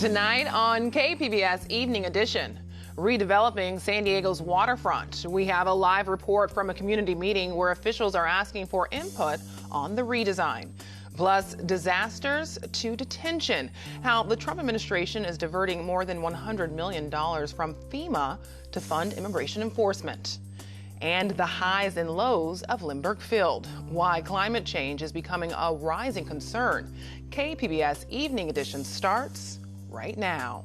Tonight on KPBS Evening Edition, redeveloping San Diego's waterfront. We have a live report from a community meeting where officials are asking for input on the redesign. Plus, disasters to detention, how the Trump administration is diverting more than $100 million from FEMA to fund immigration enforcement. And the highs and lows of Lindbergh Field, why climate change is becoming a rising concern. KPBS Evening Edition starts right now.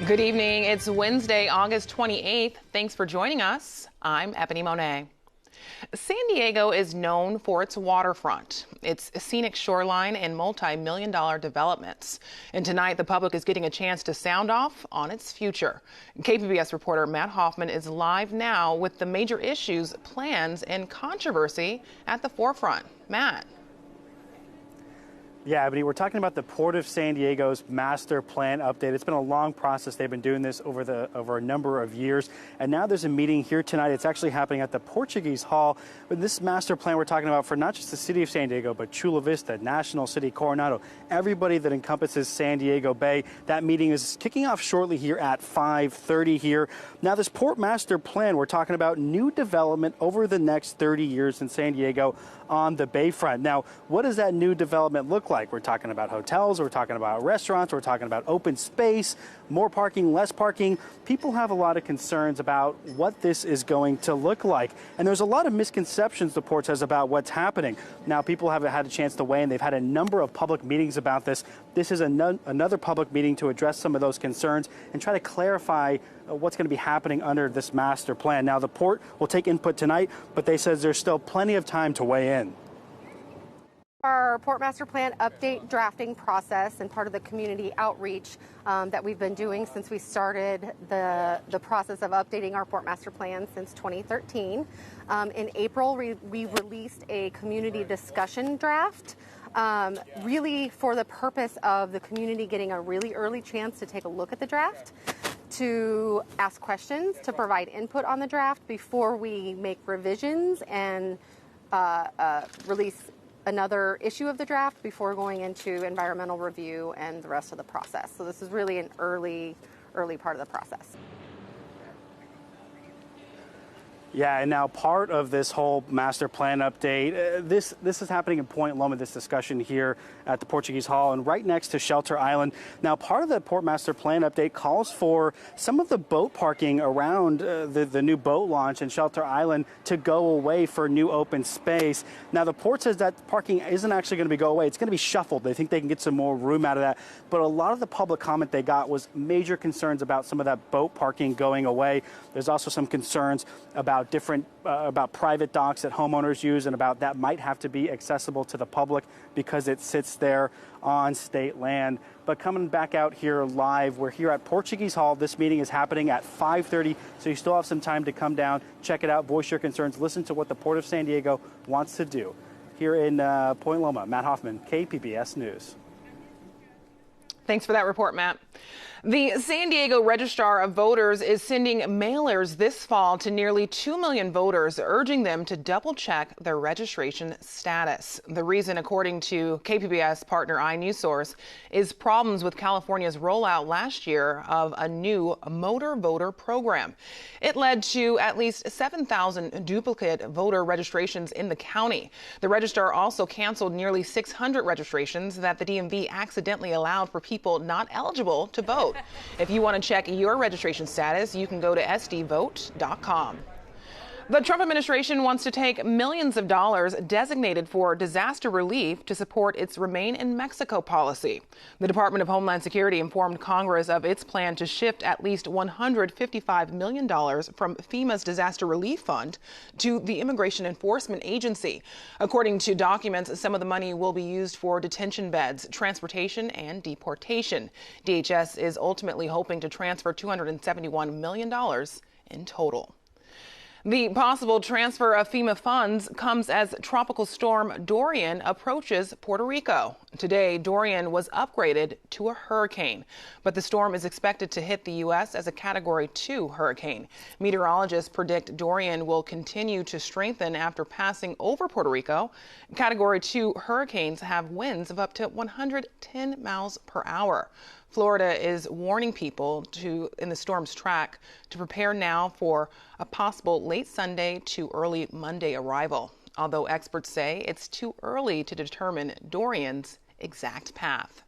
Good evening. It's Wednesday, August 28th. Thanks for joining us. I'm Ebony Monet. San Diego is known for its waterfront, its scenic shoreline, and multi-million-dollar developments. And tonight, the public is getting a chance to sound off on its future. KPBS reporter Matt Hoffman is live now with the major issues, plans, and controversy at the forefront. Matt. Yeah, Ebony, we're talking about the Port of San Diego's master plan update. It's been a long process. They've been doing this over a number of years. And now there's a meeting here tonight. It's actually happening at the Portuguese Hall. But this master plan we're talking about for not just the city of San Diego, but Chula Vista, National City, Coronado, everybody that encompasses San Diego Bay. That meeting is kicking off shortly here at 5:30 here. Now, this port master plan, we're talking about new development over the next 30 years in San Diego on the bayfront. Now, what does that new development look like? We're talking about hotels, we're talking about restaurants, we're talking about open space, more parking, less parking. People have a lot of concerns about what this is going to look like. And there's a lot of misconceptions, the port says, about what's happening. Now, people haven't had a chance to weigh in. They've had a number of public meetings about this. This is another public meeting to address some of those concerns and try to clarify what's going to be happening under this master plan. Now, the port will take input tonight, but they says there's still plenty of time to weigh in. Our Port Master Plan update drafting process and part of the community outreach that we've been doing since we started the process of updating our Port Master Plan since 2013. In April, we released a community discussion draft, really for the purpose of the community getting a really early chance to take a look at the draft, to ask questions, to provide input on the draft before we make revisions and release another issue of the draft before going into environmental review and the rest of the process. So this is really an early part of the process. Yeah, and now part of this whole master plan update, this is happening in Point Loma, this discussion here at the Portuguese Hall and right next to Shelter Island. Now, part of the Port Master Plan update calls for some of the boat parking around the new boat launch in Shelter Island to go away for new open space. Now, the port says that parking isn't actually going to go away. It's going to be shuffled. They think they can get some more room out of that. But a lot of the public comment they got was major concerns about some of that boat parking going away. There's also some concerns about about private docks that homeowners use and about that might have to be accessible to the public because it sits there on state land. But coming back out here live, we're here at Portuguese Hall. This meeting is happening at 5:30, so you still have some time to come down, check it out, voice your concerns, listen to what the Port of San Diego wants to do. Here in Point Loma, Matt Hoffman, KPBS News. Thanks for that report, Matt. The San Diego Registrar of Voters is sending mailers this fall to nearly 2 million voters, urging them to double-check their registration status. The reason, according to KPBS partner iNewsSource, is problems with California's rollout last year of a new motor voter program. It led to at least 7,000 duplicate voter registrations in the county. The registrar also canceled nearly 600 registrations that the DMV accidentally allowed for people not eligible to vote. If you want to check your registration status, you can go to sdvote.com. The Trump administration wants to take millions of dollars designated for disaster relief to support its Remain in Mexico policy. The Department of Homeland Security informed Congress of its plan to shift at least $155 million from FEMA's disaster relief fund to the Immigration Enforcement Agency. According to documents, some of the money will be used for detention beds, transportation, and deportation. DHS is ultimately hoping to transfer $271 million in total. The possible transfer of FEMA funds comes as Tropical Storm Dorian approaches Puerto Rico. Today, Dorian was upgraded to a hurricane, but the storm is expected to hit the U.S. as a Category 2 hurricane. Meteorologists predict Dorian will continue to strengthen after passing over Puerto Rico. Category 2 hurricanes have winds of up to 110 miles per hour. Florida is warning people in the storm's track to prepare now for a possible late Sunday to early Monday arrival, although experts say it's too early to determine Dorian's exact path.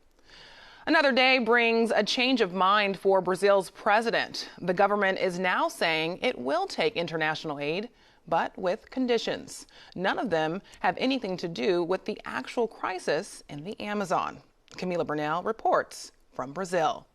Another day brings a change of mind for Brazil's president. The government is now saying it will take international aid, but with conditions. None of them have anything to do with the actual crisis in the Amazon. Camila Burnell reports from Brazil.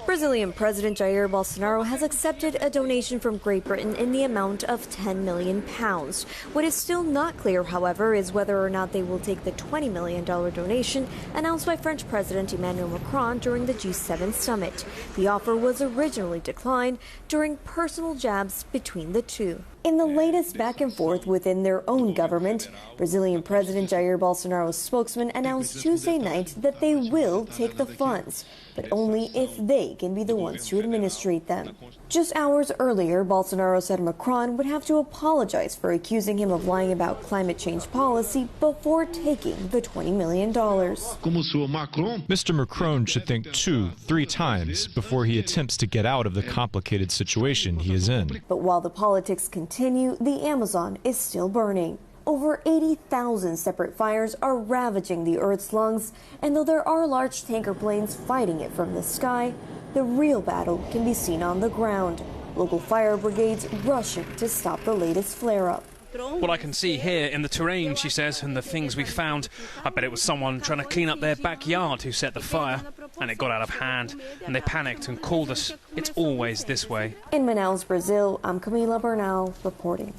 Brazilian President Jair Bolsonaro has accepted a donation from Great Britain in the amount of £10 million. What is still not clear, however, is whether or not they will take the $20 million donation announced by French President Emmanuel Macron during the G7 summit. The offer was originally declined during personal jabs between the two. In the latest back and forth within their own government, Brazilian President Jair Bolsonaro's spokesman announced Tuesday night that they will take the funds, but only if they can be the ones to administrate them. Just hours earlier, Bolsonaro said Macron would have to apologize for accusing him of lying about climate change policy before taking the $20 million. Mr. Macron should think 2-3 times before he attempts to get out of the complicated situation he is in. But while the politics continue, the Amazon is still burning. Over 80,000 separate fires are ravaging the Earth's lungs, and though there are large tanker planes fighting it from the sky, the real battle can be seen on the ground. Local fire brigades rushing to stop the latest flare-up. What I can see here in the terrain, she says, and the things we found, I bet it was someone trying to clean up their backyard who set the fire, and it got out of hand, and they panicked and called us. It's always this way. In Manaus, Brazil, I'm Camila Burnell reporting.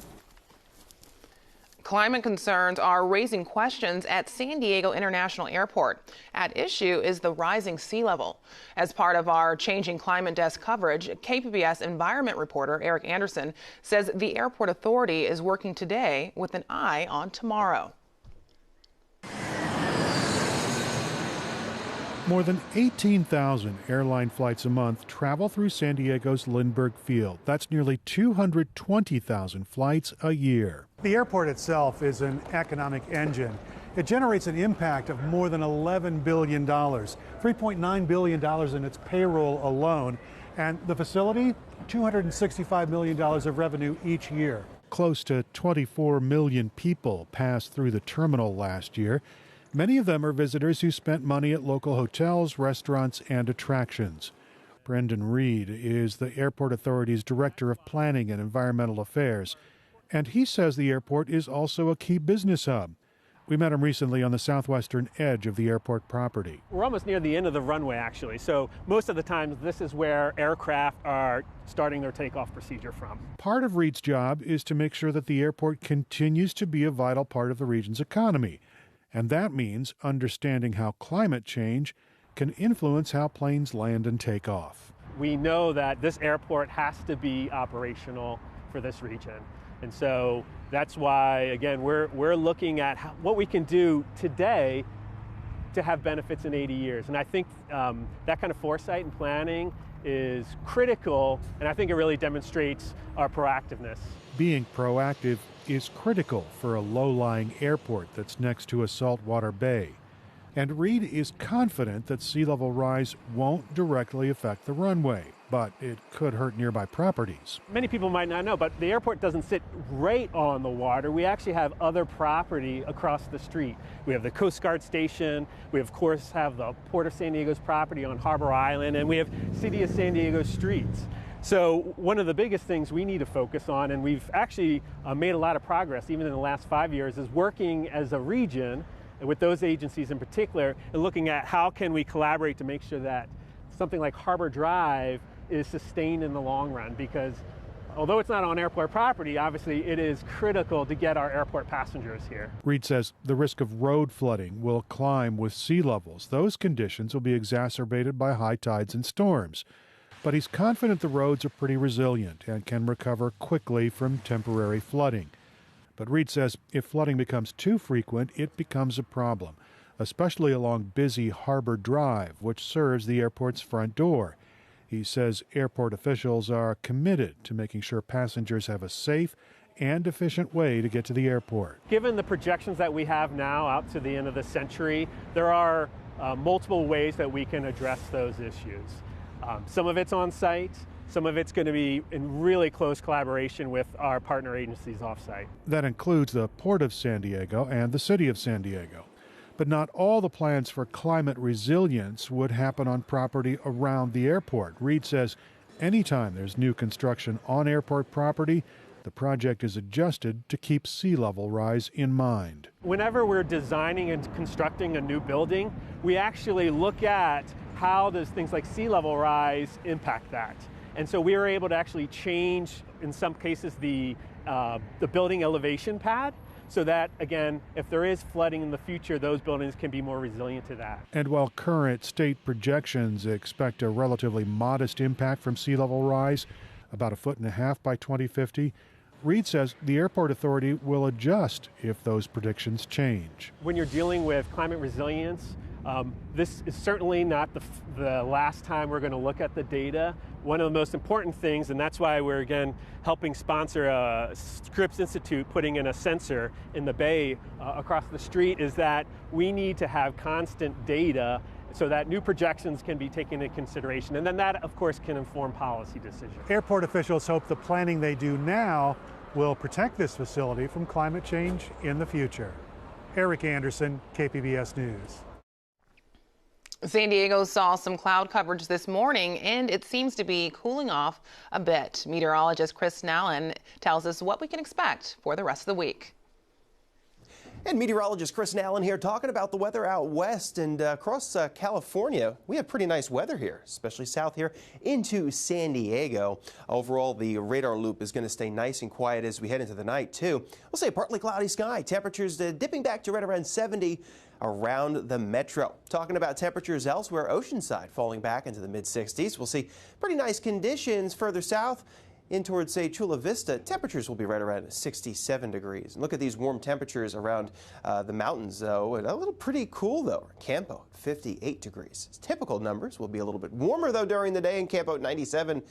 Climate concerns are raising questions at San Diego International Airport. At issue is the rising sea level. As part of our Changing Climate Desk coverage, KPBS environment reporter Eric Anderson says the airport authority is working today with an eye on tomorrow. More than 18,000 airline flights a month travel through San Diego's Lindbergh Field. That's nearly 220,000 flights a year. The airport itself is an economic engine. It generates an impact of more than $11 billion, $3.9 billion in its payroll alone, and the facility, $265 million of revenue each year. Close to 24 million people passed through the terminal last year. Many of them are visitors who spent money at local hotels, restaurants, and attractions. Brendan Reed is the Airport Authority's Director of Planning and Environmental Affairs, and he says the airport is also a key business hub. We met him recently on the southwestern edge of the airport property. We're almost near the end of the runway, actually, so most of the time this is where aircraft are starting their takeoff procedure from. Part of Reed's job is to make sure that the airport continues to be a vital part of the region's economy. And that means understanding how climate change can influence how planes land and take off. We know that this airport has to be operational for this region. And so that's why, again, we're looking at what we can do today to have benefits in 80 years. And I think that kind of foresight and planning is critical, and I think it really demonstrates our proactiveness. Being proactive is critical for a low-lying airport that's next to a saltwater bay. And Reed is confident that sea level rise won't directly affect the runway, but it could hurt nearby properties. Many people might not know, but the airport doesn't sit right on the water. We actually have other property across the street. We have the Coast Guard station. We, of course, have the Port of San Diego's property on Harbor Island, and we have City of San Diego streets. So one of the biggest things we need to focus on, and we've actually made a lot of progress even in the last 5 years, is working as a region with those agencies in particular and looking at how can we collaborate to make sure that something like Harbor Drive is sustained in the long run, because although it's not on airport property, obviously it is critical to get our airport passengers here. Reed says the risk of road flooding will climb with sea levels. Those conditions will be exacerbated by high tides and storms. but he's confident the roads are pretty resilient and can recover quickly from temporary flooding. But Reed says if flooding becomes too frequent, it becomes a problem, especially along busy Harbor Drive, which serves the airport's front door. He says airport officials are committed to making sure passengers have a safe and efficient way to get to the airport. Given the projections that we have now out to the end of the century, there are multiple ways that we can address those issues. Some of it's on site, some of it's going to be in really close collaboration with our partner agencies off-site. That includes the Port of San Diego and the City of San Diego. But not all the plans for climate resilience would happen on property around the airport. Reed says anytime there's new construction on airport property, the project is adjusted to keep sea level rise in mind. Whenever we're designing and constructing a new building, we actually look at how does things like sea level rise impact that. And so we are able to actually change, in some cases, the building elevation pad, so that, again, if there is flooding in the future, those buildings can be more resilient to that. And while current state projections expect a relatively modest impact from sea level rise, about 1.5 feet by 2050, Reed says the airport authority will adjust if those predictions change. When you're dealing with climate resilience, this is certainly not the last time we're going to look at the data. One of the most important things, and that's why we're again helping sponsor Scripps Institute putting in a sensor in the bay across the street, is that we need to have constant data so that new projections can be taken into consideration. And then that, of course, can inform policy decisions. Airport officials hope the planning they do now will protect this facility from climate change in the future. Eric Anderson, KPBS News. San Diego saw some cloud coverage this morning, and it seems to be cooling off a bit. Meteorologist Chris Nallen tells us what we can expect for the rest of the week. And meteorologist Chris Nallen here talking about the weather out west and across California. We have pretty nice weather here, especially south here into San Diego. Overall, the radar loop is going to stay nice and quiet as we head into the night, too. We'll say partly cloudy sky. Temperatures dipping back to right around 70 around the metro. Talking about temperatures elsewhere, Oceanside falling back into the mid-60s. We'll see pretty nice conditions further south. In towards, say, Chula Vista, temperatures will be right around 67 degrees. And look at these warm temperatures around the mountains, though. And a little pretty cool, though. Campo, 58 degrees. Typical numbers will be a little bit warmer, though, during the day in Campo at 97.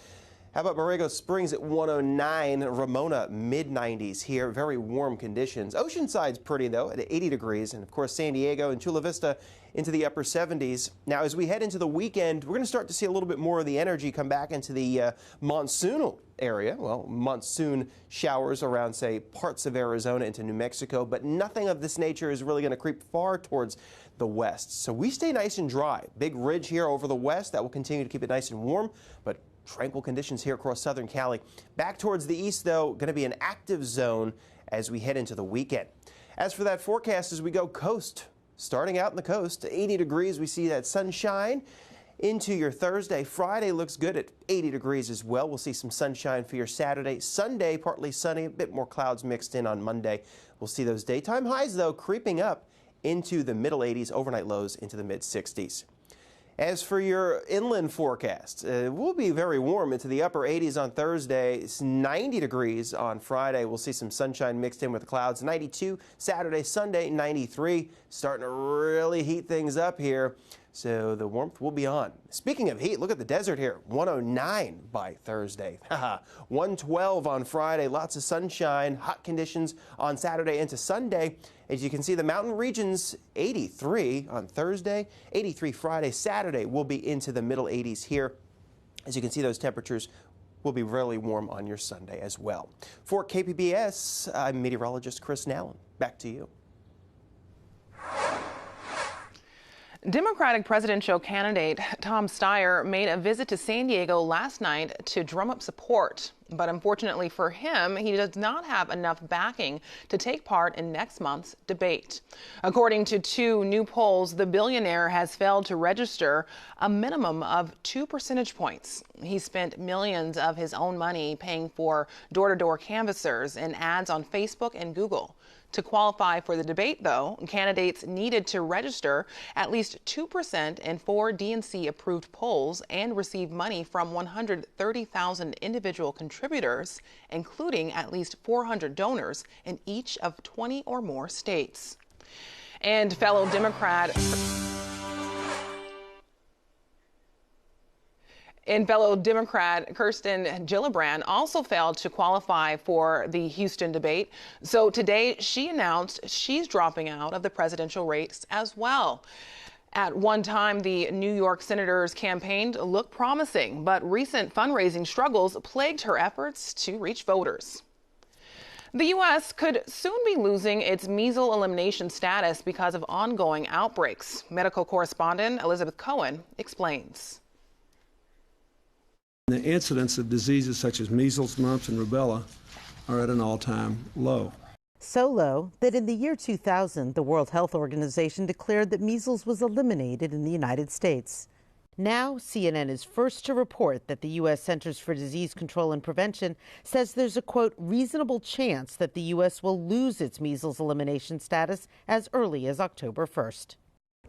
How about Borrego Springs at 109, Ramona mid-90s here, very warm conditions. Oceanside's pretty though at 80 degrees, and of course San Diego and Chula Vista into the upper 70s. Now as we head into the weekend, we're going to start to see a little bit more of the energy come back into the monsoonal area. Well, monsoon showers around, say, parts of Arizona into New Mexico, but nothing of this nature is really going to creep far towards the west. So we stay nice and dry. Big ridge here over the west that will continue to keep it nice and warm, but tranquil conditions here across southern Cali. Back towards the east, though, going to be an active zone as we head into the weekend. As for that forecast, as we go coast, starting out in the coast, 80 degrees, we see that sunshine into your Thursday. Friday looks good at 80 degrees as well. We'll see some sunshine for your Saturday. Sunday, partly sunny, a bit more clouds mixed in on Monday. We'll see those daytime highs, though, creeping up into the middle 80s, overnight lows into the mid 60s. As for your inland forecast, it will be very warm into the upper 80s on Thursday. It's 90 degrees on Friday. We'll see some sunshine mixed in with the clouds. 92 Saturday, Sunday, 93. Starting to really heat things up here. So the warmth will be on. Speaking of heat, look at the desert here. 109 by Thursday. 112 on Friday. Lots of sunshine. Hot conditions on Saturday into Sunday. As you can see, the mountain regions, 83 on Thursday, 83 Friday. Saturday will be into the middle 80s here. As you can see, those temperatures will be really warm on your Sunday as well. For KPBS, I'm meteorologist Chris Nallen. Back to you. Democratic presidential candidate Tom Steyer made a visit to San Diego last night to drum up support. But unfortunately for him, he does not have enough backing to take part in next month's debate. According to 2 new polls, the billionaire has failed to register a minimum of 2 percentage points. He spent millions of his own money paying for door-to-door canvassers and ads on Facebook and Google. To qualify for the debate, though, candidates needed to register at least 2% in 4 DNC-approved polls and receive money from 130,000 individual contributors, including at least 400 donors in each of 20 or more states. And fellow Democrat Kirsten Gillibrand also failed to qualify for the Houston debate. So today she announced she's dropping out of the presidential race as well. At one time, the New York senator's campaign looked promising, but recent fundraising struggles plagued her efforts to reach voters. The U.S. could soon be losing its measles elimination status because of ongoing outbreaks. Medical correspondent Elizabeth Cohen explains. The incidence of diseases such as measles, mumps, and rubella are at an all-time low. So low that in the year 2000, the World Health Organization declared that measles was eliminated in the United States. Now, CNN is first to report that the U.S. Centers for Disease Control and Prevention says there's a, quote, reasonable chance that the U.S. will lose its measles elimination status as early as October 1st.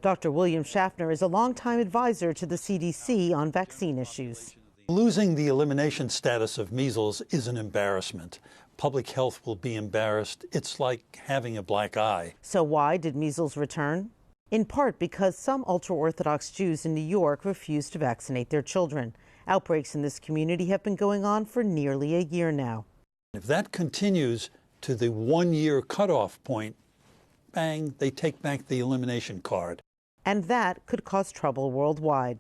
Dr. William Schaffner is a longtime advisor to the CDC on vaccine issues. Losing the elimination status of measles is an embarrassment. Public health will be embarrassed. It's like having a black eye. So why did measles return? In part because some ultra-Orthodox Jews in New York refuse to vaccinate their children. Outbreaks in this community have been going on for nearly a year now. If that continues to the 1-year cutoff point, bang, they take back the elimination card. And that could cause trouble worldwide.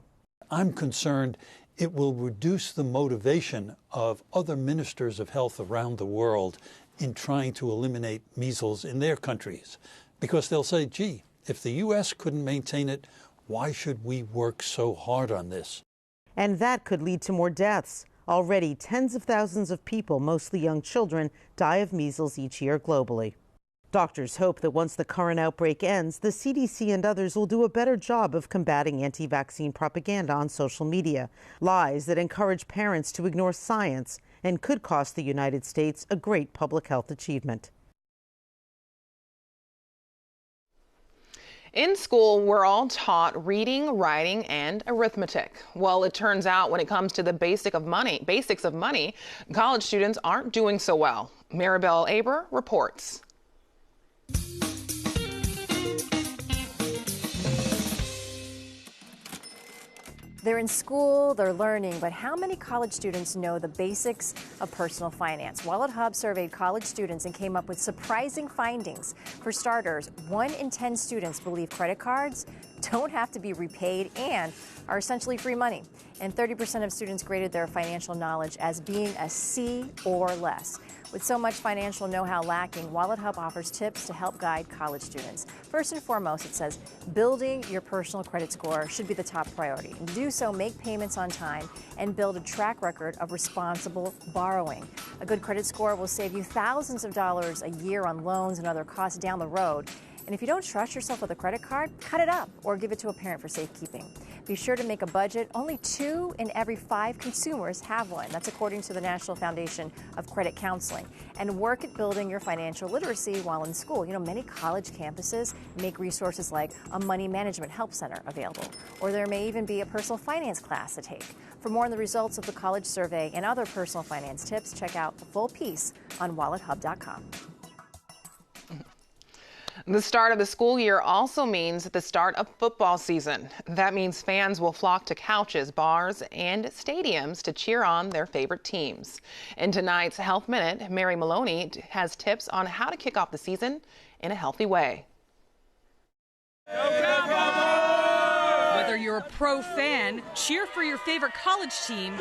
I'm concerned it will reduce the motivation of other ministers of health around the world in trying to eliminate measles in their countries. Because they'll say, gee, if the U.S. couldn't maintain it, why should we work so hard on this? And that could lead to more deaths. Already, tens of thousands of people, mostly young children, die of measles each year globally. Doctors hope that once the current outbreak ends, the CDC and others will do a better job of combating anti-vaccine propaganda on social media, lies that encourage parents to ignore science and could cost the United States a great public health achievement. In school, we're all taught reading, writing, and arithmetic. Well, it turns out when it comes to the basics of money, college students aren't doing so well. Maribel Aber reports. They're in school, they're learning, but how many college students know the basics of personal finance? Wallet Hub surveyed college students and came up with surprising findings. For starters, 1 in 10 students believe credit cards don't have to be repaid and are essentially free money. And 30% of students graded their financial knowledge as being a C or less. With so much financial know-how lacking, Wallet Hub offers tips to help guide college students. First and foremost, it says building your personal credit score should be the top priority. And to do so, make payments on time and build a track record of responsible borrowing. A good credit score will save you thousands of dollars a year on loans and other costs down the road. And if you don't trust yourself with a credit card, cut it up or give it to a parent for safekeeping. Be sure to make a budget. Only 2 in every 5 consumers have one. That's according to the National Foundation of Credit Counseling. And work at building your financial literacy while in school. You know, many college campuses make resources like a money management help center available, or there may even be a personal finance class to take. For more on the results of the college survey and other personal finance tips, check out the full piece on wallethub.com. The start of the school year also means the start of football season. That means fans will flock to couches, bars, and stadiums to cheer on their favorite teams. In tonight's Health Minute, Mary Maloney has tips on how to kick off the season in a healthy way. Whether you're a pro fan, cheer for your favorite college team,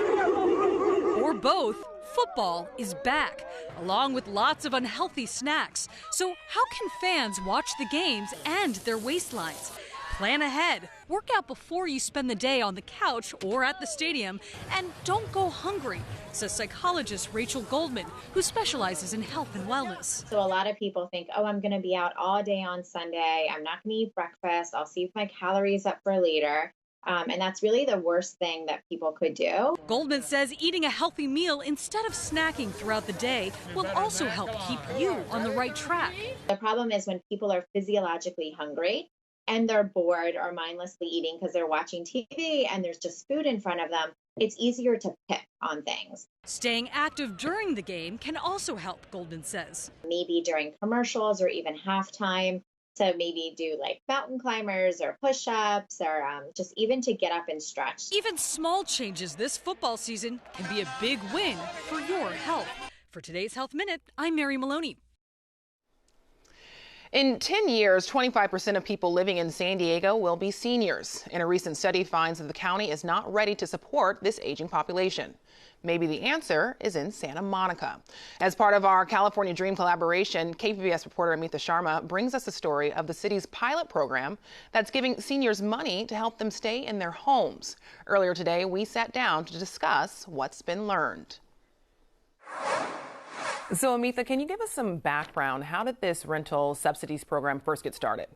or both, football is back, along with lots of unhealthy snacks. So how can fans watch the games and their waistlines? Plan ahead. Work out before you spend the day on the couch or at the stadium. And don't go hungry, says psychologist Rachel Goldman, who specializes in health and wellness. So a lot of people think, oh, I'm going to be out all day on Sunday. I'm not going to eat breakfast. I'll save my calories up for later. And that's really the worst thing that people could do. Goldman says eating a healthy meal instead of snacking throughout the day will also help keep you on the right track. The problem is when people are physiologically hungry and they're bored or mindlessly eating because they're watching TV and there's just food in front of them, it's easier to pick on things. Staying active during the game can also help, Goldman says. Maybe during commercials or even halftime. So maybe do like mountain climbers or push-ups or just even to get up and stretch. Even small changes this football season can be a big win for your health. For today's Health Minute, I'm Mary Maloney. In 10 years, 25% of people living in San Diego will be seniors. And a recent study finds that the county is not ready to support this aging population. Maybe the answer is in Santa Monica. As part of our California Dream collaboration, KPBS reporter Amita Sharma brings us a story of the city's pilot program that's giving seniors money to help them stay in their homes. Earlier today, we sat down to discuss what's been learned. So, Amita, can you give us some background? How did this rental subsidies program first get started?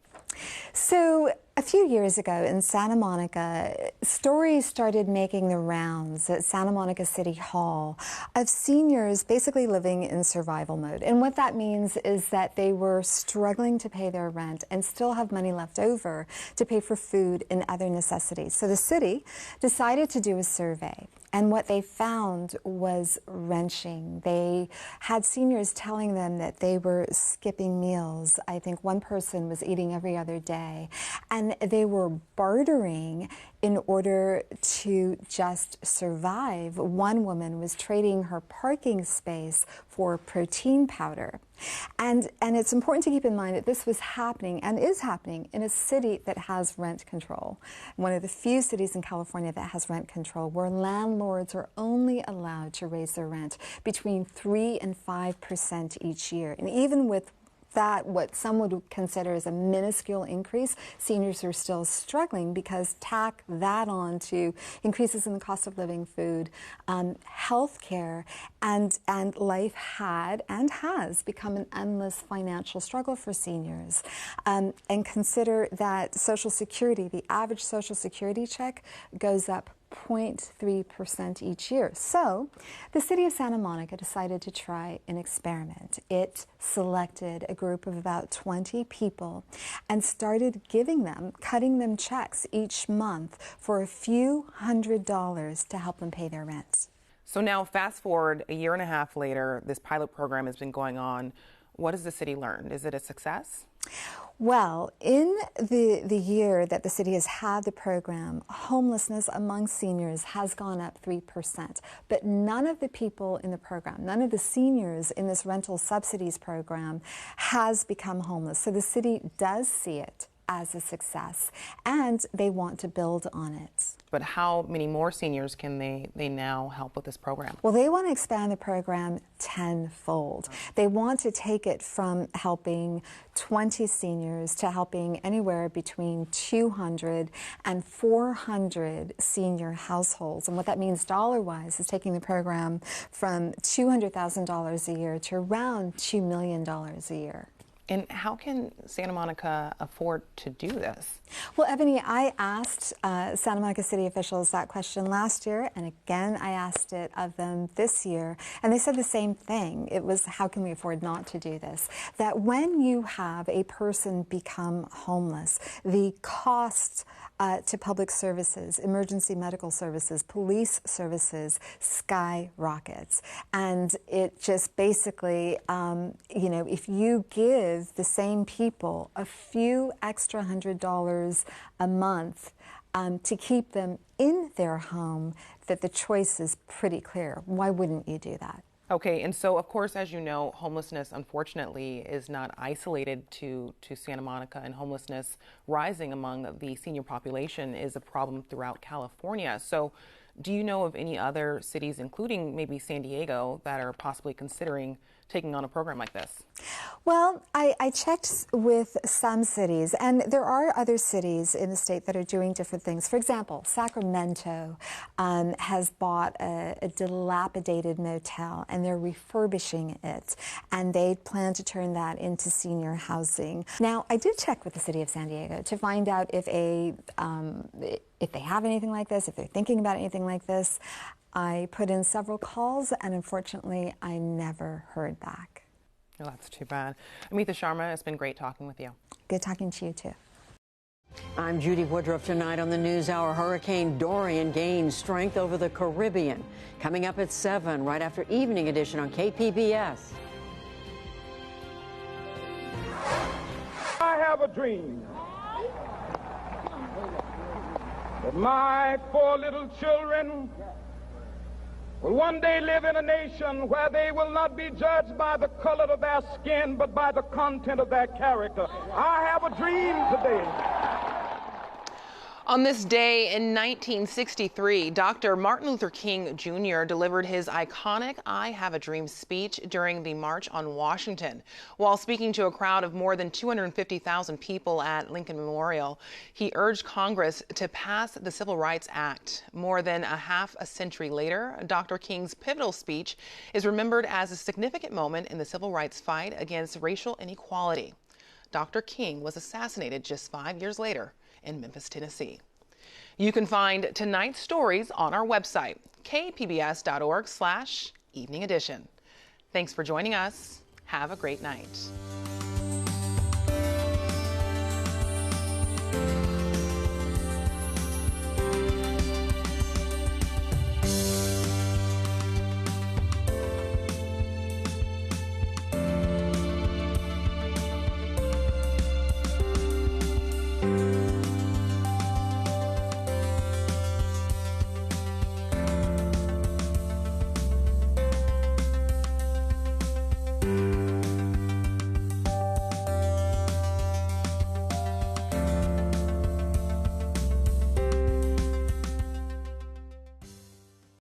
So a few years ago in Santa Monica, stories started making the rounds at Santa Monica City Hall of seniors basically living in survival mode. And what that means is that they were struggling to pay their rent and still have money left over to pay for food and other necessities. So the city decided to do a survey. And what they found was wrenching. They had seniors telling them that they were skipping meals. I think one person was eating every other day. And they were bartering in order to just survive. One woman was trading her parking space for protein powder. And it's important to keep in mind that this was happening and is happening in a city that has rent control. One of the few cities in California that has rent control, where landlords are only allowed to raise their rent between 3% and 5% each year. And even with that, what some would consider as a minuscule increase, seniors are still struggling because tack that on to increases in the cost of living, food, health care, and life had and has become an endless financial struggle for seniors. And consider that Social Security, the average Social Security check goes up 0.3% each year. So the city of Santa Monica decided to try an experiment. It selected a group of about 20 people and started giving them, cutting them checks each month for a few $100s to help them pay their rent. So now fast forward a year and a half later, this pilot program has been going on. What has the city learned? Is it a success? Well, in the year that the city has had the program, homelessness among seniors has gone up 3%. But none of the people in the program, none of the seniors in this rental subsidies program has become homeless. So the city does see it as a success, and they want to build on it. But how many more seniors can they now help with this program? Well, they want to expand the program tenfold. They want to take it from helping 20 seniors to helping anywhere between 200 and 400 senior households. And what that means dollar-wise is taking the program from $200,000 a year to around $2 million a year. And how can Santa Monica afford to do this? Well, Ebony, I asked Santa Monica city officials that question last year, and again I asked it of them this year, and they said the same thing. It was, how can we afford not to do this? That when you have a person become homeless, the cost to public services, emergency medical services, police services skyrockets. And it just basically, you know, if you give the same people a few extra $100 a month to keep them in their home, that the choice is pretty clear. Why wouldn't you do that? Okay, and so of course, as you know, homelessness unfortunately is not isolated to Santa Monica, and homelessness rising among the senior population is a problem throughout California. So do you know of any other cities, including maybe San Diego, that are possibly considering taking on a program like this? Well, I checked with some cities, and there are other cities in the state that are doing different things. For example, Sacramento has bought a dilapidated motel, and they're refurbishing it, and they plan to turn that into senior housing. Now, I did check with the city of San Diego to find out if they have anything like this, if they're thinking about anything like this. I put in several calls, and unfortunately, I never heard back. Oh, that's too bad. Amita Sharma, it's been great talking with you. Good talking to you, too. I'm Judy Woodruff. Tonight on the NewsHour, Hurricane Dorian gains strength over the Caribbean. Coming up at 7, right after Evening Edition on KPBS. I have a dream that my 4 little children will one day live in a nation where they will not be judged by the color of their skin, but by the content of their character. I have a dream today. On this day in 1963, Dr. Martin Luther King Jr. delivered his iconic I Have a Dream speech during the March on Washington. While speaking to a crowd of more than 250,000 people at Lincoln Memorial, he urged Congress to pass the Civil Rights Act. More than a half a century later, Dr. King's pivotal speech is remembered as a significant moment in the civil rights fight against racial inequality. Dr. King was assassinated just 5 years later in Memphis, Tennessee. You can find tonight's stories on our website, kpbs.org/evening edition. Thanks for joining us. Have a great night.